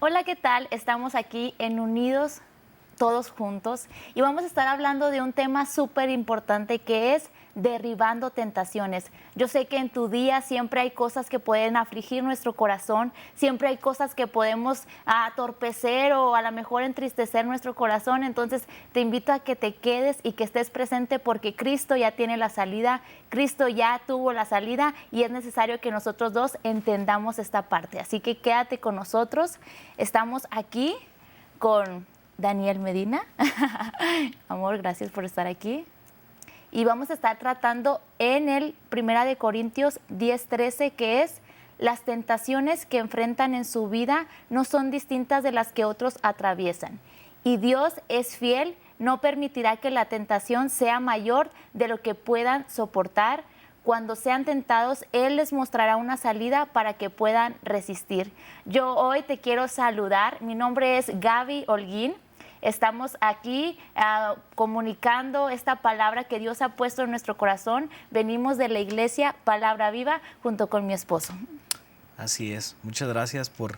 Hola, ¿qué tal? Estamos aquí en Unidos todos juntos y vamos a estar hablando de un tema súper importante que es derribando tentaciones. Yo sé que en tu día siempre hay cosas que pueden afligir nuestro corazón, siempre hay cosas que podemos atorpecer o a lo mejor entristecer nuestro corazón, entonces te invito a que te quedes y que estés presente porque Cristo ya tiene la salida, Cristo ya tuvo la salida y es necesario que nosotros dos entendamos esta parte. Así que quédate con nosotros, estamos aquí con Daniel Medina. Amor, gracias por estar aquí. Y vamos a estar tratando en el 1 Corintios 10:13, que es: las tentaciones que enfrentan en su vida no son distintas de las que otros atraviesan. Y Dios es fiel, no permitirá que la tentación sea mayor de lo que puedan soportar. Cuando sean tentados, Él les mostrará una salida para que puedan resistir. Yo hoy te quiero saludar. Mi nombre es Gaby Holguín. Estamos aquí comunicando esta palabra que Dios ha puesto en nuestro corazón. Venimos de la iglesia Palabra Viva junto con mi esposo. Así es. Muchas gracias por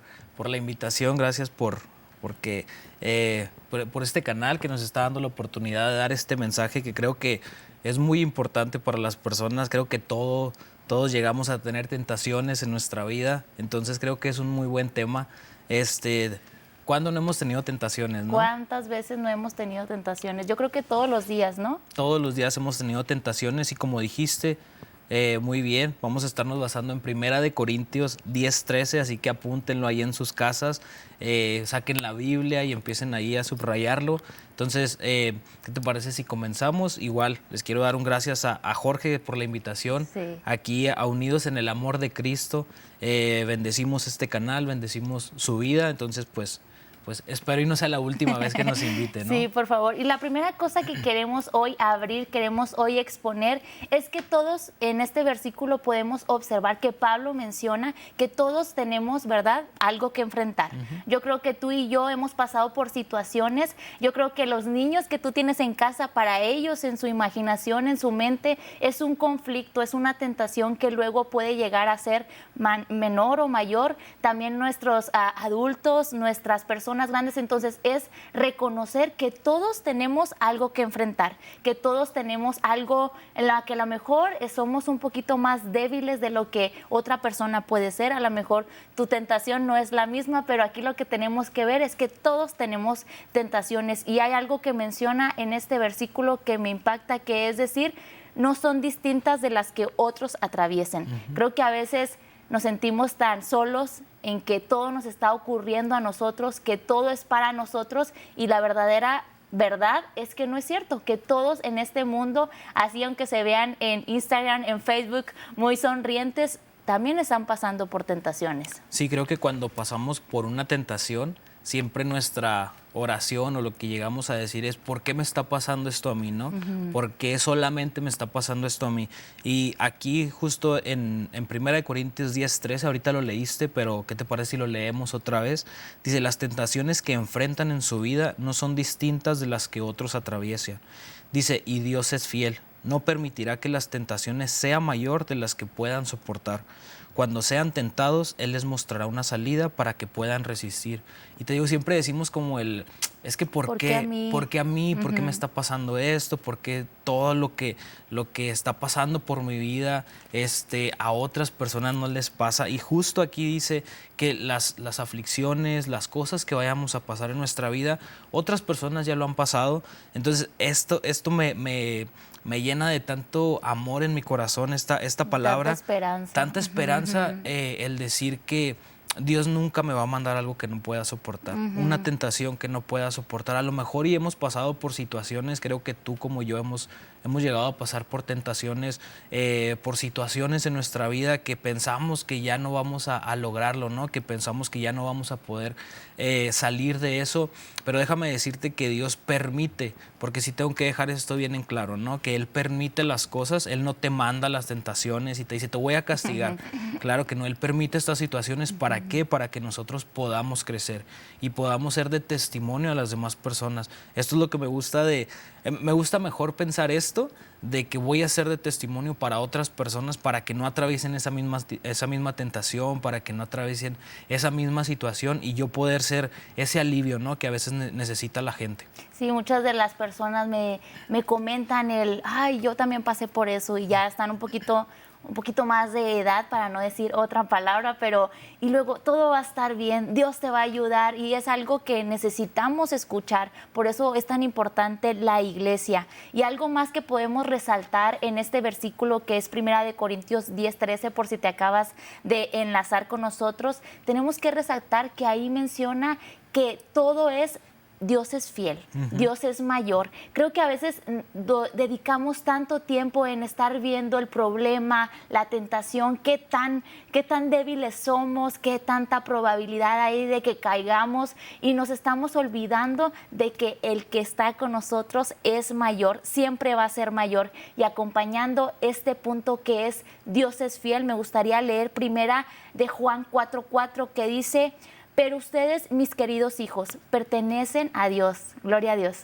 la invitación, gracias porque por este canal que nos está dando la oportunidad de dar este mensaje que creo que es muy importante para las personas. Creo que todos llegamos a tener tentaciones en nuestra vida, entonces creo que es un muy buen tema. ¿Cuándo no hemos tenido tentaciones, no? ¿Cuántas veces no hemos tenido tentaciones? Yo creo que todos los días, ¿no? Todos los días hemos tenido tentaciones y como dijiste, muy bien, vamos a estarnos basando en 1 Corintios 10:13, así que apúntenlo ahí en sus casas, saquen la Biblia y empiecen ahí a subrayarlo. Entonces, ¿qué te parece si comenzamos? Igual, les quiero dar un gracias a Jorge por la invitación, Sí. aquí a Unidos en el Amor de Cristo. Bendecimos este canal, bendecimos su vida, entonces pues espero y no sea la última vez que nos invite, ¿no? Sí, por favor. Y la primera cosa que queremos hoy abrir, queremos hoy exponer, es que todos en este versículo podemos observar que Pablo menciona que todos tenemos, ¿verdad?, algo que enfrentar. Yo creo que tú y yo hemos pasado por situaciones. Yo creo que los niños que tú tienes en casa, para ellos, en su imaginación, en su mente, es un conflicto, es una tentación que luego puede llegar a ser menor o mayor. También nuestros adultos, nuestras personas grandes. Entonces es reconocer que todos tenemos algo que enfrentar, que todos tenemos algo en la que a lo mejor somos un poquito más débiles de lo que otra persona puede ser. A lo mejor tu tentación no es la misma, pero aquí lo que tenemos que ver es que todos tenemos tentaciones y hay algo que menciona en este versículo que me impacta, que es decir, no son distintas de las que otros atraviesen. Creo que a veces nos sentimos tan solos en que todo nos está ocurriendo a nosotros, que todo es para nosotros, y la verdadera verdad es que no es cierto, que todos en este mundo, así aunque se vean en Instagram, en Facebook, muy sonrientes, también están pasando por tentaciones. Sí, creo que cuando pasamos por una tentación, siempre nuestra oración o lo que llegamos a decir es: ¿por qué me está pasando esto a mí, no? ¿Por qué solamente me está pasando esto a mí? Y aquí justo en 1 Corintios 10:13, ahorita lo leíste, pero ¿qué te parece si lo leemos otra vez? Dice: las tentaciones que enfrentan en su vida no son distintas de las que otros atraviesan. Dice: y Dios es fiel, no permitirá que las tentaciones sean mayor de las que puedan soportar. Cuando sean tentados, Él les mostrará una salida para que puedan resistir. Y te digo, siempre decimos como es que ¿por qué a mí? ¿Por qué a mí? ¿Por qué me está pasando esto? ¿Por qué todo lo que está pasando por mi vida a otras personas no les pasa? Y justo aquí dice que las aflicciones, las cosas que vayamos a pasar en nuestra vida, otras personas ya lo han pasado. Entonces esto me llena de tanto amor en mi corazón, esta palabra. Tanta esperanza, el decir que Dios nunca me va a mandar algo que no pueda soportar, una tentación que no pueda soportar. A lo mejor y hemos pasado por situaciones, creo que tú como yo hemos llegado a pasar por tentaciones, por situaciones en nuestra vida que pensamos que ya no vamos a lograrlo, ¿no? Que pensamos que ya no vamos a poder salir de eso. Pero déjame decirte que Dios permite, porque sí tengo que dejar esto bien en claro, ¿no? Que Él permite las cosas, Él no te manda las tentaciones y te dice: te voy a castigar. Claro que no, Él permite estas situaciones. ¿Para qué? Para que nosotros podamos crecer y podamos ser de testimonio a las demás personas. Esto es lo que me gusta me gusta mejor pensar esto esto de que voy a ser de testimonio para otras personas para que no atraviesen esa misma tentación, para que no atraviesen esa misma situación y yo poder ser ese alivio, ¿no?, que a veces necesita la gente. Sí, muchas de las personas me comentan ay, yo también pasé por eso y ya están un poquito más de edad, para no decir otra palabra, pero y luego todo va a estar bien, Dios te va a ayudar y es algo que necesitamos escuchar. Por eso es tan importante la iglesia. Y algo más que podemos resaltar en este versículo que es 1 Corintios 10:13, por si te acabas de enlazar con nosotros, tenemos que resaltar que ahí menciona que todo es Dios es fiel, Dios es mayor. Creo que a veces dedicamos tanto tiempo en estar viendo el problema, la tentación, qué tan débiles somos, qué tanta probabilidad hay de que caigamos y nos estamos olvidando de que el que está con nosotros es mayor, siempre va a ser mayor. Y acompañando este punto que es Dios es fiel, me gustaría leer primera de Juan 4:4 que dice: pero ustedes, mis queridos hijos, pertenecen a Dios, gloria a Dios.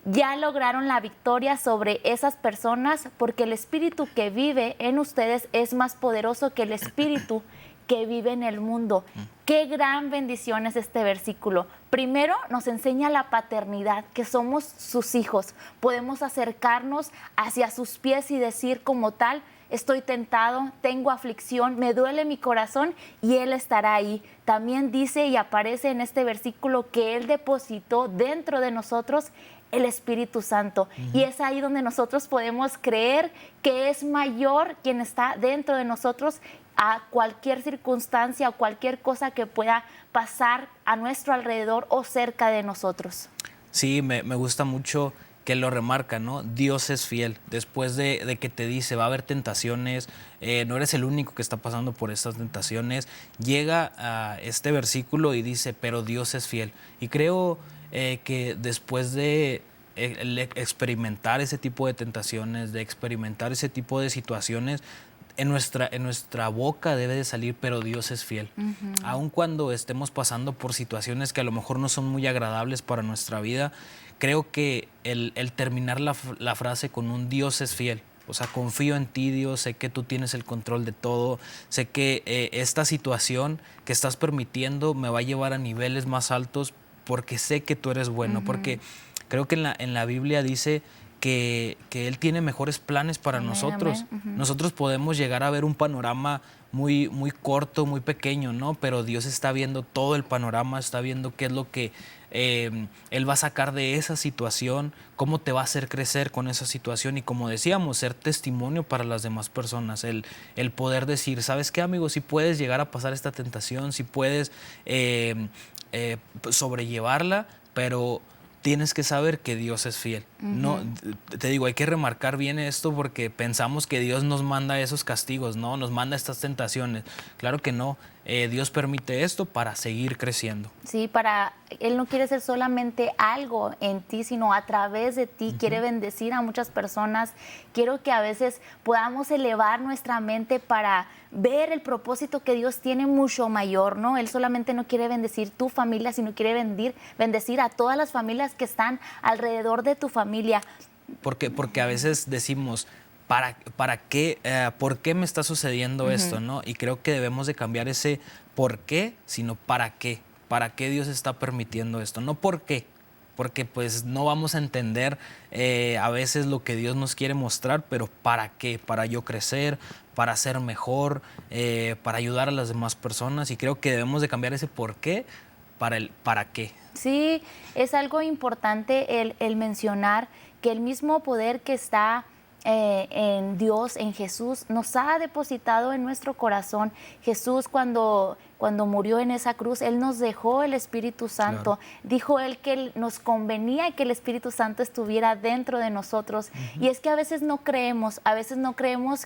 Ya lograron la victoria sobre esas personas porque el espíritu que vive en ustedes es más poderoso que el espíritu que vive en el mundo. Qué gran bendición es este versículo. Primero nos enseña la paternidad, que somos sus hijos. Podemos acercarnos hacia sus pies y decir como tal: estoy tentado, tengo aflicción, me duele mi corazón y Él estará ahí. También dice y aparece en este versículo que Él depositó dentro de nosotros el Espíritu Santo. Y es ahí donde nosotros podemos creer que es mayor quien está dentro de nosotros a cualquier circunstancia o cualquier cosa que pueda pasar a nuestro alrededor o cerca de nosotros. Sí, me gusta mucho que lo remarca, ¿no? Dios es fiel. Después de que te dice, va a haber tentaciones, no eres el único que está pasando por estas tentaciones, llega a este versículo y dice, pero Dios es fiel. Y creo que después de experimentar ese tipo de tentaciones, de experimentar ese tipo de situaciones, en nuestra boca debe de salir, pero Dios es fiel. Aun cuando estemos pasando por situaciones que a lo mejor no son muy agradables para nuestra vida, creo que el terminar la frase con un Dios es fiel. O sea, confío en ti, Dios, sé que tú tienes el control de todo, sé que esta situación que estás permitiendo me va a llevar a niveles más altos porque sé que tú eres bueno, porque creo que en la Biblia dice que Él tiene mejores planes para nosotros. Nosotros podemos llegar a ver un panorama muy, muy corto, muy pequeño, ¿no? Pero Dios está viendo todo el panorama, está viendo qué es lo que Él va a sacar de esa situación, cómo te va a hacer crecer con esa situación y, como decíamos, ser testimonio para las demás personas, el poder decir, ¿sabes qué, amigo? Si puedes llegar a pasar esta tentación, si puedes sobrellevarla, pero tienes que saber que Dios es fiel. No, te digo, hay que remarcar bien esto porque pensamos que Dios nos manda esos castigos, ¿no? Nos manda estas tentaciones. Claro que no. Dios permite esto para seguir creciendo. Sí, Él no quiere ser solamente algo en ti, sino a través de ti. Quiere bendecir a muchas personas. Quiero que a veces podamos elevar nuestra mente para ver el propósito que Dios tiene mucho mayor, ¿no? Él solamente no quiere bendecir tu familia, sino quiere bendecir a todas las familias que están alrededor de tu familia. Porque a veces decimos, ¿para qué? ¿Por qué me está sucediendo esto, no? Y creo que debemos de cambiar ese por qué, sino para qué. ¿Para qué Dios está permitiendo esto? No por qué, porque pues no vamos a entender a veces lo que Dios nos quiere mostrar, pero ¿para qué? Para yo crecer, para ser mejor, para ayudar a las demás personas. Y creo que debemos de cambiar ese por qué para el para qué. Sí, es algo importante el mencionar que el mismo poder que está en Dios, en Jesús, nos ha depositado en nuestro corazón. Jesús cuando murió en esa cruz, Él nos dejó el Espíritu Santo. Claro. Dijo Él que nos convenía que el Espíritu Santo estuviera dentro de nosotros. Y es que a veces no creemos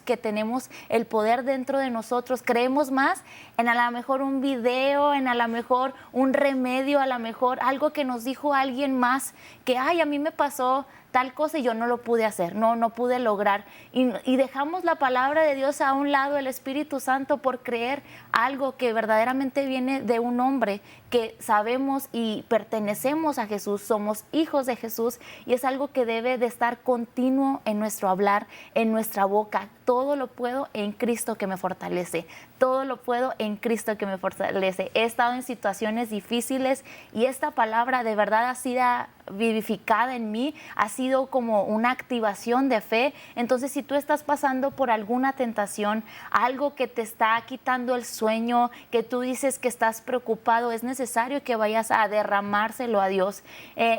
que tenemos el poder dentro de nosotros. Creemos más en a lo mejor un video, en a lo mejor un remedio, a lo mejor algo que nos dijo alguien más, que ay, a mí me pasó tal cosa y yo no lo pude hacer, no pude lograr. Y dejamos la palabra de Dios a un lado, el Espíritu Santo, por creer algo que verdaderamente verdaderamente viene de un hombre que sabemos y pertenecemos a Jesús, somos hijos de Jesús, y es algo que debe de estar continuo en nuestro hablar, en nuestra boca. Todo lo puedo en Cristo que me fortalece. Todo lo puedo en Cristo que me fortalece. He estado en situaciones difíciles y esta palabra de verdad ha sido vivificada en mí, ha sido como una activación de fe. Entonces, si tú estás pasando por alguna tentación, algo que te está quitando el sueño, que tú dices que estás preocupado, es necesario que vayas a derramárselo a Dios.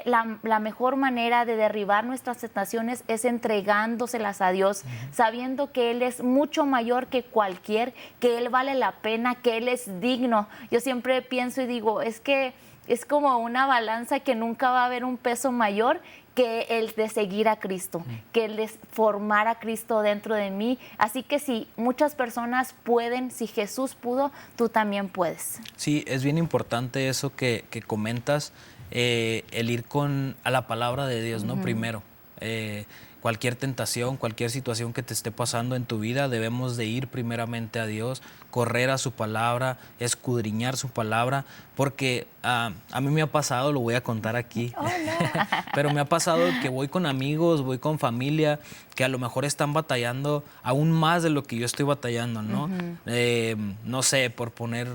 La mejor manera de derribar nuestras tentaciones es entregándoselas a Dios, sabiendo que Él es mucho mayor que cualquier, que Él vale la pena, que Él es digno. Yo siempre pienso y digo, es que es como una balanza que nunca va a haber un peso mayor que el de seguir a Cristo, que el de formar a Cristo dentro de mí. Así que si muchas personas pueden, si Jesús pudo, tú también puedes. Sí, es bien importante eso que comentas, el ir a la palabra de Dios, ¿no? Primero. Cualquier tentación, cualquier situación que te esté pasando en tu vida, debemos de ir primeramente a Dios, correr a su palabra, escudriñar su palabra, porque a mí me ha pasado, lo voy a contar aquí, Oh, no. pero me ha pasado que voy con amigos, voy con familia, que a lo mejor están batallando aún más de lo que yo estoy batallando, ¿no? No sé, por poner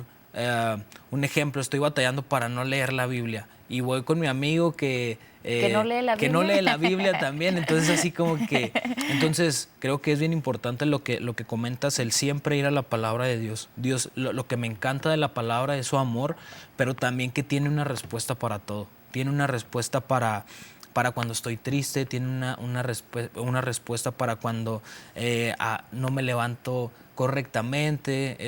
un ejemplo, estoy batallando para no leer la Biblia y voy con mi amigo que no lee la Biblia. Que no lee la Biblia también, entonces así como que, entonces creo que es bien importante lo que comentas, el siempre ir a la palabra de Dios. Dios, lo que me encanta de la palabra es su amor, pero también que tiene una respuesta para todo, tiene una respuesta para cuando estoy triste, tiene una respuesta para cuando no me levanto correctamente,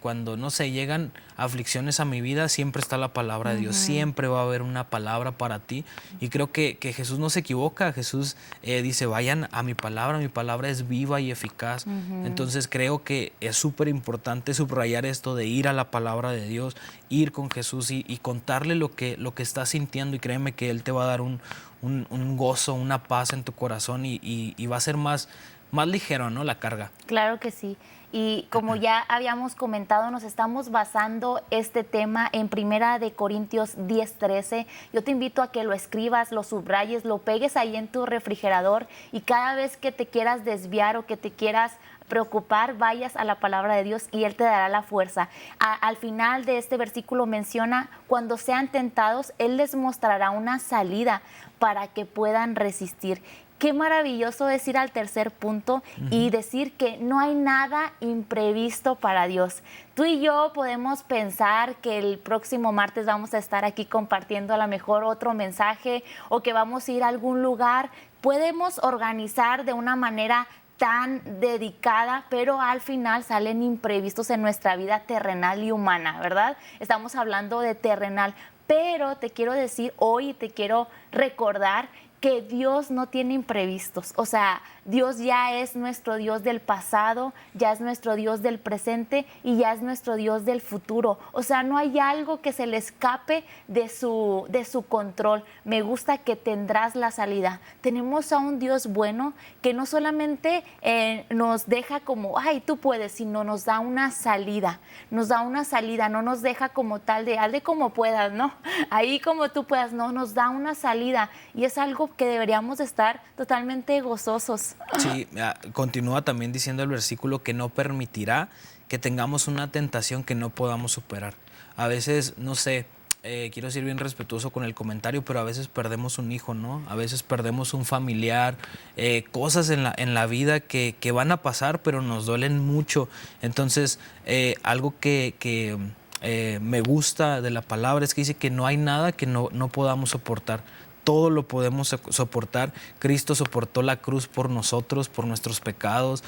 cuando, no sé, llegan aflicciones a mi vida, siempre está la palabra de Dios, siempre va a haber una palabra para ti, y creo que Jesús no se equivoca. Jesús dice, vayan a mi palabra es viva y eficaz. Entonces creo que es súper importante subrayar esto de ir a la palabra de Dios, ir con Jesús y contarle lo que estás sintiendo, y créeme que Él te va a dar un gozo, una paz en tu corazón, y va a ser más ligero, ¿no?, la carga. Claro que sí. Y como ya habíamos comentado, nos estamos basando este tema en Primera de Corintios 10:13. Yo te invito a que lo escribas, lo subrayes, lo pegues ahí en tu refrigerador, y cada vez que te quieras desviar o que te quieras preocupar, vayas a la palabra de Dios y Él te dará la fuerza. Al final de este versículo menciona, cuando sean tentados, Él les mostrará una salida para que puedan resistir. Qué maravilloso es ir al tercer punto y decir que no hay nada imprevisto para Dios. Tú y yo podemos pensar que el próximo martes vamos a estar aquí compartiendo a lo mejor otro mensaje, o que vamos a ir a algún lugar. Podemos organizar de una manera tan dedicada, pero al final salen imprevistos en nuestra vida terrenal y humana, ¿verdad? Estamos hablando de terrenal, pero te quiero decir hoy, te quiero recordar que Dios no tiene imprevistos. O sea, Dios ya es nuestro Dios del pasado, ya es nuestro Dios del presente y ya es nuestro Dios del futuro. O sea, no hay algo que se le escape de su control. Me gusta que tendrás la salida. Tenemos a un Dios bueno que no solamente nos deja como, ay, tú puedes, sino nos da una salida. Nos da una salida, no nos deja como tal de, hazle como puedas, ¿no? Ahí como tú puedas, no, nos da una salida, y es algo que deberíamos estar totalmente gozosos. Sí, continúa también diciendo el versículo que no permitirá que tengamos una tentación que no podamos superar. A veces, no sé, quiero ser bien respetuoso con el comentario, pero a veces perdemos un hijo, ¿no? A veces perdemos un familiar, cosas en la vida que van a pasar, pero nos duelen mucho. Entonces, algo que me gusta de la palabra es que dice que no hay nada que no podamos soportar. Todo lo podemos soportar. Cristo soportó la cruz por nosotros, por nuestros pecados,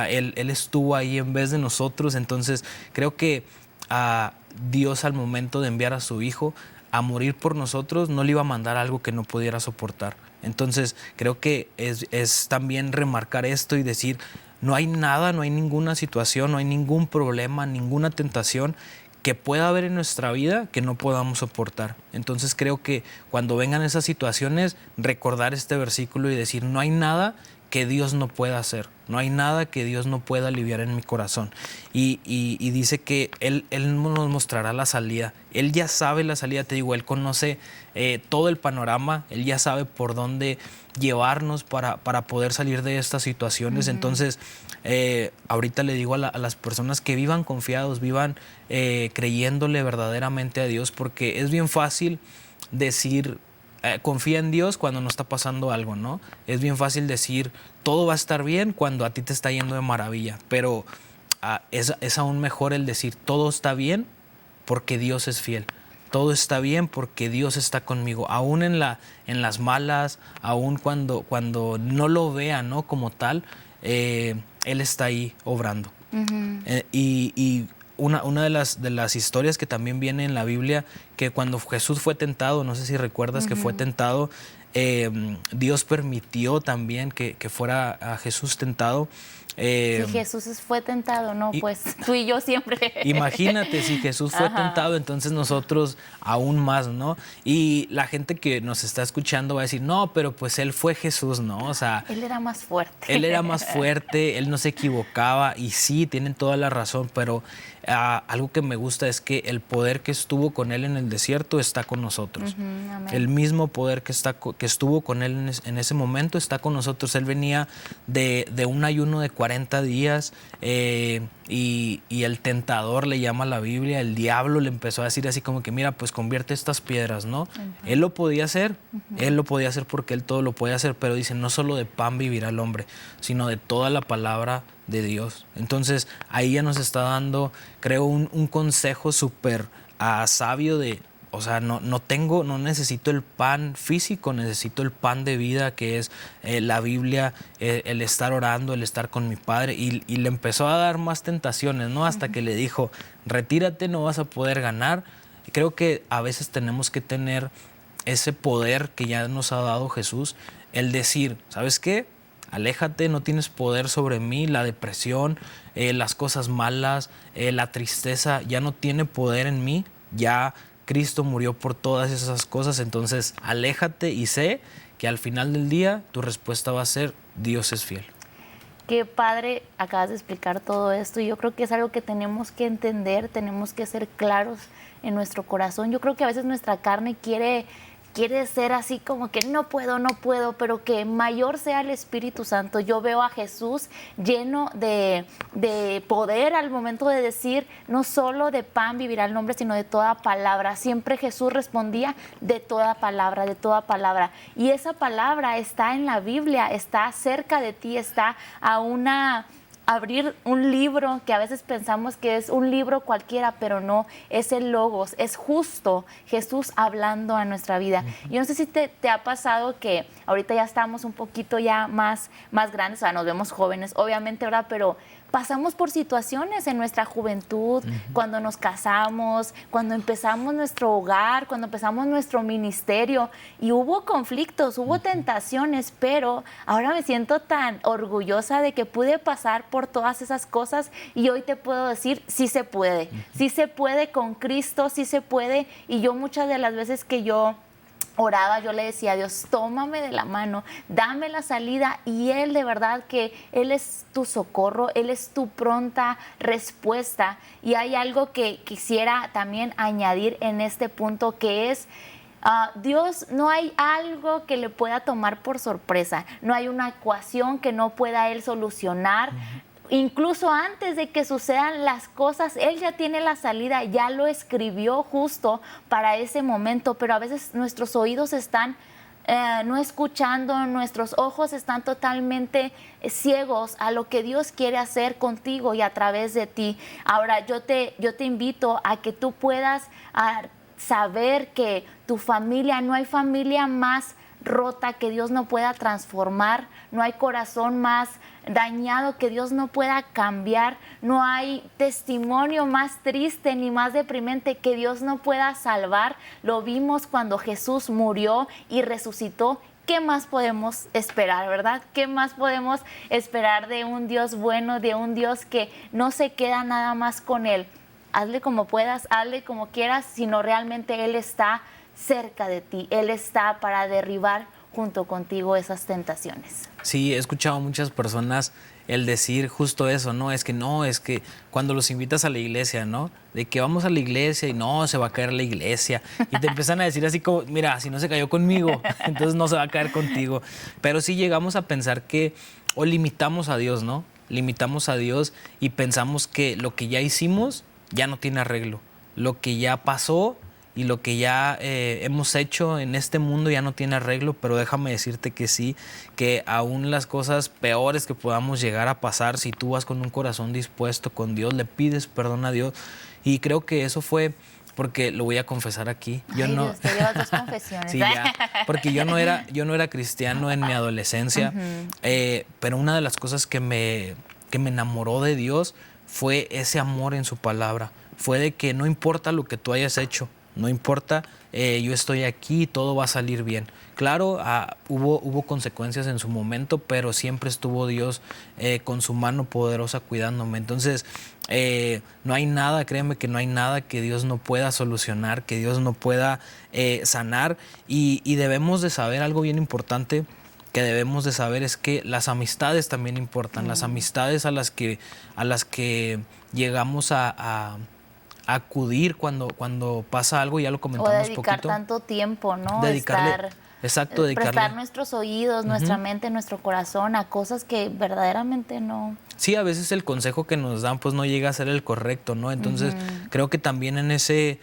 Él estuvo ahí en vez de nosotros. Entonces creo que Dios, al momento de enviar a su Hijo a morir por nosotros, no le iba a mandar algo que no pudiera soportar. Entonces creo que es también remarcar esto y decir, no hay nada, no hay ninguna situación, no hay ningún problema, ninguna tentación que pueda haber en nuestra vida que no podamos soportar. Entonces creo que cuando vengan esas situaciones, recordar este versículo y decir, no hay nada que Dios no pueda hacer. No hay nada que Dios no pueda aliviar en mi corazón. Y dice que Él nos mostrará la salida. Él ya sabe la salida, te digo, Él conoce todo el panorama, Él ya sabe por dónde llevarnos para poder salir de estas situaciones. Entonces, ahorita le digo a las personas que vivan confiados, vivan creyéndole verdaderamente a Dios, porque es bien fácil decir, confía en Dios cuando no está pasando algo, ¿no? Es bien fácil decir, todo va a estar bien cuando a ti te está yendo de maravilla, pero es aún mejor el decir, todo está bien porque Dios es fiel. Todo está bien porque Dios está conmigo, aún en las malas, aún cuando no lo vea, ¿no? Como tal, Él está ahí obrando. Y una de las historias que también viene en la Biblia, que cuando Jesús fue tentado, no sé si recuerdas que fue tentado, Dios permitió también que fuera a Jesús tentado. Si Jesús fue tentado, no, pues tú y yo siempre. Imagínate, si Jesús fue tentado, entonces nosotros aún más, ¿no? Y la gente que nos está escuchando va a decir, no, pero pues Él fue Jesús, ¿no? O sea, Él era más fuerte. Él era más fuerte, Él no se equivocaba, y sí, tienen toda la razón, pero algo que me gusta es que el poder que estuvo con Él en el desierto está con nosotros. El mismo poder que estuvo con Él en ese momento está con nosotros. Él venía de un ayuno de 40 días y el tentador, le llama la Biblia, el diablo le empezó a decir así como que mira, pues convierte estas piedras, ¿no? Él lo podía hacer, Él lo podía hacer porque Él todo lo puede hacer, pero dice, no solo de pan vivirá el hombre, sino de toda la palabra de Dios. Entonces ahí ya nos está dando, creo, un consejo súper sabio de, o sea, no necesito el pan físico, necesito el pan de vida que es la Biblia, el estar orando, el estar con mi Padre. Y le empezó a dar más tentaciones, ¿no? Hasta que le dijo, retírate, no vas a poder ganar. Creo que a veces tenemos que tener ese poder que ya nos ha dado Jesús, el decir, ¿sabes qué? Aléjate, no tienes poder sobre mí, la depresión, las cosas malas, la tristeza, ya no tiene poder en mí, ya Cristo murió por todas esas cosas, entonces aléjate y sé que al final del día tu respuesta va a ser Dios es fiel. Qué padre, acabas de explicar todo esto y yo creo que es algo que tenemos que entender, tenemos que ser claros en nuestro corazón. Yo creo que a veces nuestra carne quiere ser así como que no puedo, pero que mayor sea el Espíritu Santo. Yo veo a Jesús lleno de poder al momento de decir, no solo de pan vivirá el hombre, sino de toda palabra. Siempre Jesús respondía de toda palabra, de toda palabra. Y esa palabra está en la Biblia, está cerca de ti, está abrir un libro que a veces pensamos que es un libro cualquiera, pero no, es el Logos, es justo Jesús hablando a nuestra vida. Yo no sé si te ha pasado que ahorita ya estamos un poquito ya más grandes, o sea, nos vemos jóvenes, obviamente, ¿verdad? Pero pasamos por situaciones en nuestra juventud, cuando nos casamos, cuando empezamos nuestro hogar, cuando empezamos nuestro ministerio, y hubo conflictos, hubo tentaciones, pero ahora me siento tan orgullosa de que pude pasar por todas esas cosas y hoy te puedo decir, sí se puede con Cristo, sí se puede. Y yo muchas de las veces que yo oraba, yo le decía a Dios, tómame de la mano, dame la salida, y Él de verdad que Él es tu socorro, Él es tu pronta respuesta. Y hay algo que quisiera también añadir en este punto, que es Dios, no hay algo que le pueda tomar por sorpresa, no hay una ecuación que no pueda Él solucionar. Incluso antes de que sucedan las cosas, Él ya tiene la salida, ya lo escribió justo para ese momento, pero a veces nuestros oídos están no escuchando, nuestros ojos están totalmente ciegos a lo que Dios quiere hacer contigo y a través de ti. Ahora yo te invito a que tú puedas saber que tu familia, no hay familia más rota que Dios no pueda transformar, no hay corazón más dañado que Dios no pueda cambiar, no hay testimonio más triste ni más deprimente que Dios no pueda salvar. Lo vimos cuando Jesús murió y resucitó. ¿Qué más podemos esperar, verdad? ¿Qué más podemos esperar de un Dios bueno, de un Dios que no se queda nada más con Él? Hazle como puedas, hazle como quieras, sino realmente Él está cerca de ti. Él está para derribar junto contigo esas tentaciones. Sí, he escuchado a muchas personas el decir justo eso, ¿no? Es que cuando los invitas a la iglesia, ¿no? De que vamos a la iglesia y no, se va a caer la iglesia. Y te empiezan a decir así como, mira, si no se cayó conmigo, entonces no se va a caer contigo. Pero sí llegamos a pensar que, o limitamos a Dios, ¿no? Limitamos a Dios y pensamos que lo que ya hicimos ya no tiene arreglo. Lo que ya pasó y lo que ya hemos hecho en este mundo ya no tiene arreglo, pero déjame decirte que sí, que aún las cosas peores que podamos llegar a pasar, si tú vas con un corazón dispuesto con Dios, le pides perdón a Dios, y creo que eso fue, porque lo voy a confesar aquí, yo no, Dios, te llevas 2 confesiones. sí, ya, porque yo no era cristiano en mi adolescencia, pero una de las cosas que me enamoró de Dios fue ese amor en su palabra, fue de que no importa lo que tú hayas hecho, no importa, yo estoy aquí, todo va a salir bien. Claro, hubo consecuencias en su momento, pero siempre estuvo Dios con su mano poderosa cuidándome. Entonces, no hay nada, créeme que no hay nada que Dios no pueda solucionar, que Dios no pueda sanar. Y debemos de saber algo bien importante, que debemos de saber es que las amistades también importan, las amistades a las que llegamos a acudir cuando pasa algo, ya lo comentamos poquito. O dedicar poquito. tanto tiempo, ¿no? Dedicarle, Prestar nuestros oídos, nuestra mente, nuestro corazón a cosas que verdaderamente no. Sí, a veces el consejo que nos dan pues no llega a ser el correcto, ¿no? Entonces creo que también en ese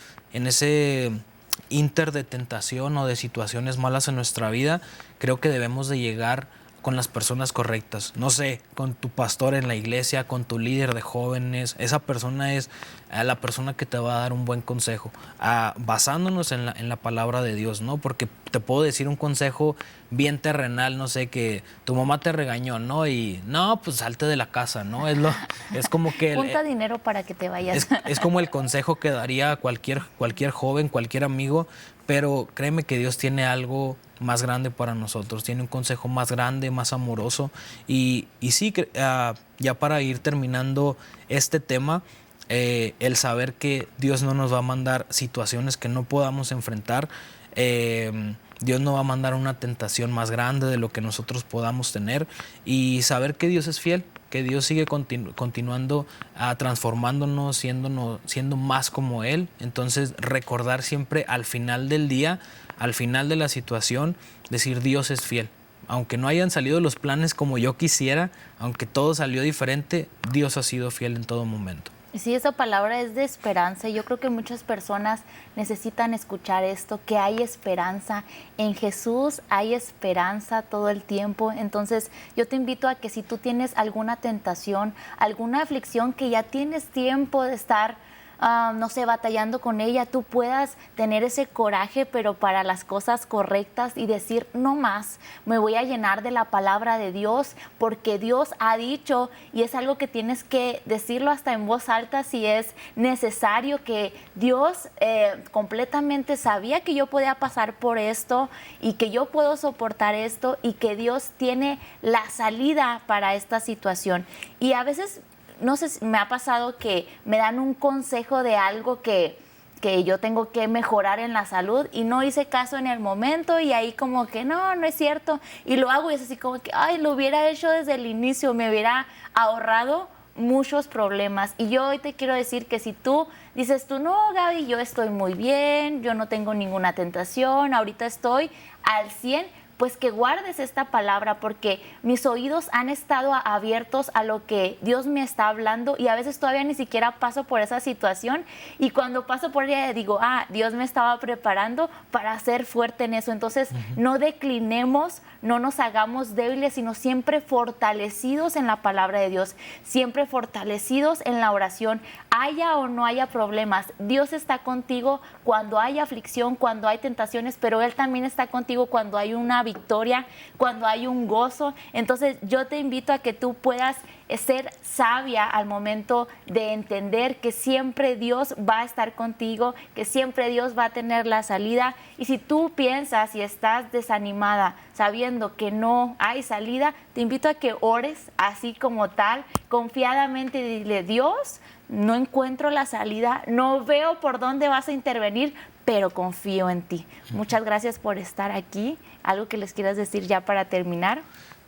inter de tentación o de situaciones malas en nuestra vida, creo que debemos de llegar con las personas correctas. No sé, con tu pastor en la iglesia, con tu líder de jóvenes. Esa persona es la persona que te va a dar un buen consejo, basándonos en la palabra de Dios, ¿no? Porque te puedo decir un consejo bien terrenal, no sé, que tu mamá te regañó, ¿no? Y no, pues salte de la casa, ¿no? Es como que... Junta dinero para que te vayas. Es como el consejo que daría cualquier joven, cualquier amigo, pero créeme que Dios tiene algo más grande para nosotros, tiene un consejo más grande, más amoroso. Y sí, ya para ir terminando este tema, el saber que Dios no nos va a mandar situaciones que no podamos enfrentar, Dios no va a mandar una tentación más grande de lo que nosotros podamos tener, y saber que Dios es fiel, que Dios sigue continuando transformándonos, siendo más como Él. Entonces recordar siempre al final del día, al final de la situación, decir Dios es fiel. Aunque no hayan salido los planes como yo quisiera, aunque todo salió diferente, Dios ha sido fiel en todo momento. Sí, esa palabra es de esperanza. Yo creo que muchas personas necesitan escuchar esto, que hay esperanza. En Jesús hay esperanza todo el tiempo. Entonces, yo te invito a que si tú tienes alguna tentación, alguna aflicción que ya tienes tiempo de estar no sé, batallando con ella, tú puedas tener ese coraje, pero para las cosas correctas, y decir, no más, me voy a llenar de la palabra de Dios, porque Dios ha dicho, y es algo que tienes que decirlo hasta en voz alta si es necesario, que Dios completamente sabía que yo podía pasar por esto, y que yo puedo soportar esto, y que Dios tiene la salida para esta situación. Y a veces, no sé, me ha pasado que me dan un consejo de algo que yo tengo que mejorar en la salud, y no hice caso en el momento, y ahí como que no es cierto, y lo hago y es así como que, ay, lo hubiera hecho desde el inicio, me hubiera ahorrado muchos problemas. Y yo hoy te quiero decir que si tú dices no, Gaby, yo estoy muy bien, yo no tengo ninguna tentación, ahorita estoy al 100%, pues que guardes esta palabra, porque mis oídos han estado abiertos a lo que Dios me está hablando, y a veces todavía ni siquiera paso por esa situación, y cuando paso por ella digo, Dios me estaba preparando para ser fuerte en eso. Entonces, no declinemos, no nos hagamos débiles, sino siempre fortalecidos en la palabra de Dios, siempre fortalecidos en la oración. Haya o no haya problemas, Dios está contigo cuando hay aflicción, cuando hay tentaciones, pero Él también está contigo cuando hay una victoria, cuando hay un gozo. Entonces yo te invito a que tú puedas ser sabia al momento de entender que siempre Dios va a estar contigo, que siempre Dios va a tener la salida. Y si tú piensas y estás desanimada sabiendo que no hay salida, te invito a que ores así como tal, confiadamente, y dile, Dios, no encuentro la salida, no veo por dónde vas a intervenir, pero confío en ti. Muchas gracias por estar aquí. ¿Algo que les quieras decir ya para terminar?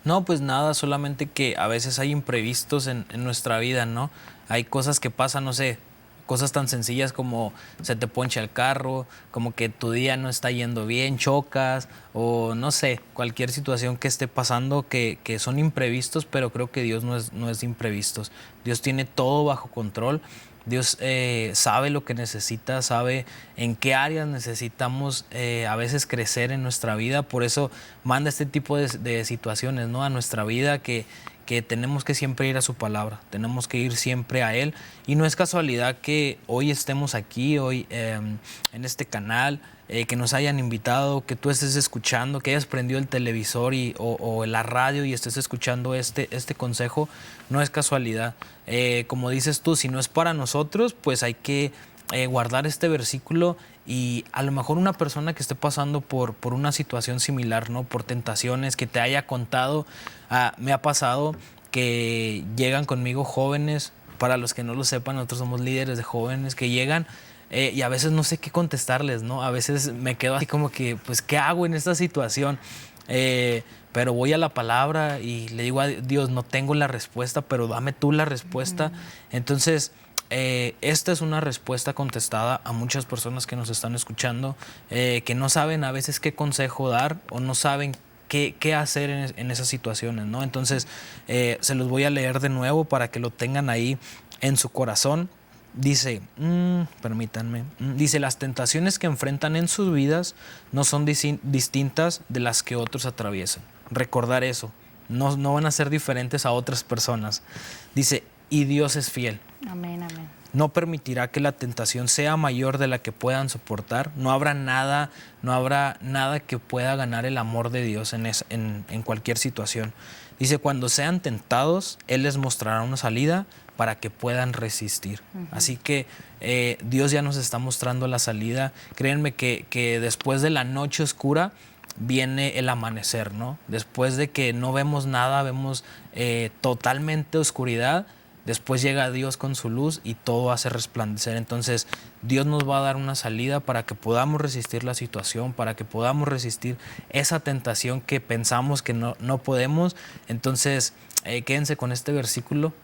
No, pues nada, solamente que a veces hay imprevistos en nuestra vida, ¿no? Hay cosas que pasan, no sé, cosas tan sencillas como se te poncha el carro, como que tu día no está yendo bien, chocas, o no sé, cualquier situación que esté pasando que son imprevistos, pero creo que Dios no es de imprevistos. Dios tiene todo bajo control. Dios sabe lo que necesita, sabe en qué áreas necesitamos a veces crecer en nuestra vida. Por eso manda este tipo de situaciones, ¿no?, a nuestra vida, que tenemos que siempre ir a su palabra, tenemos que ir siempre a Él. Y no es casualidad que hoy estemos aquí, hoy en este canal, que nos hayan invitado, que tú estés escuchando, que hayas prendido el televisor o la radio y estés escuchando este consejo. No es casualidad. Como dices tú, si no es para nosotros, pues hay que guardar este versículo, y a lo mejor una persona que esté pasando por una situación similar, ¿no?, por tentaciones, que te haya contado. Me ha pasado que llegan conmigo jóvenes, para los que no lo sepan, nosotros somos líderes de jóvenes que llegan y a veces no sé qué contestarles, ¿no? A veces me quedo así como que, pues, ¿qué hago en esta situación? Pero voy a la palabra y le digo a Dios, no tengo la respuesta, pero dame tú la respuesta. Entonces, esta es una respuesta contestada a muchas personas que nos están escuchando, que no saben a veces qué consejo dar o no saben qué hacer en esas situaciones, ¿no? Entonces, se los voy a leer de nuevo para que lo tengan ahí en su corazón. Dice, permítanme, dice: las tentaciones que enfrentan en sus vidas no son distintas de las que otros atraviesan. Recordar eso, no van a ser diferentes a otras personas. Dice, y Dios es fiel. Amén, amén. No permitirá que la tentación sea mayor de la que puedan soportar. No habrá nada que pueda ganar el amor de Dios en cualquier situación. Dice, cuando sean tentados, Él les mostrará una salida para que puedan resistir. Así que Dios ya nos está mostrando la salida. Créanme que después de la noche oscura viene el amanecer, ¿no? Después de que no vemos nada, vemos totalmente oscuridad. Después llega Dios con su luz y todo hace resplandecer. Entonces, Dios nos va a dar una salida para que podamos resistir la situación, para que podamos resistir esa tentación que pensamos que no podemos. Entonces, quédense con este versículo.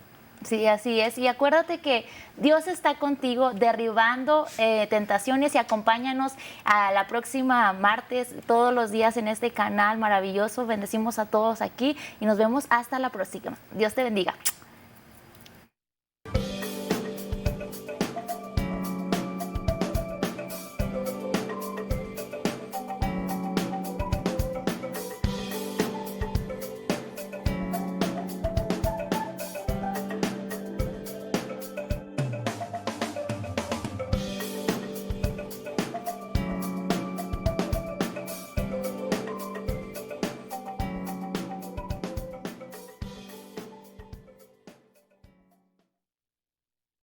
Sí, así es. Y acuérdate que Dios está contigo derribando tentaciones, y acompáñanos a la próxima martes, todos los días en este canal maravilloso. Bendecimos a todos aquí y nos vemos hasta la próxima. Dios te bendiga.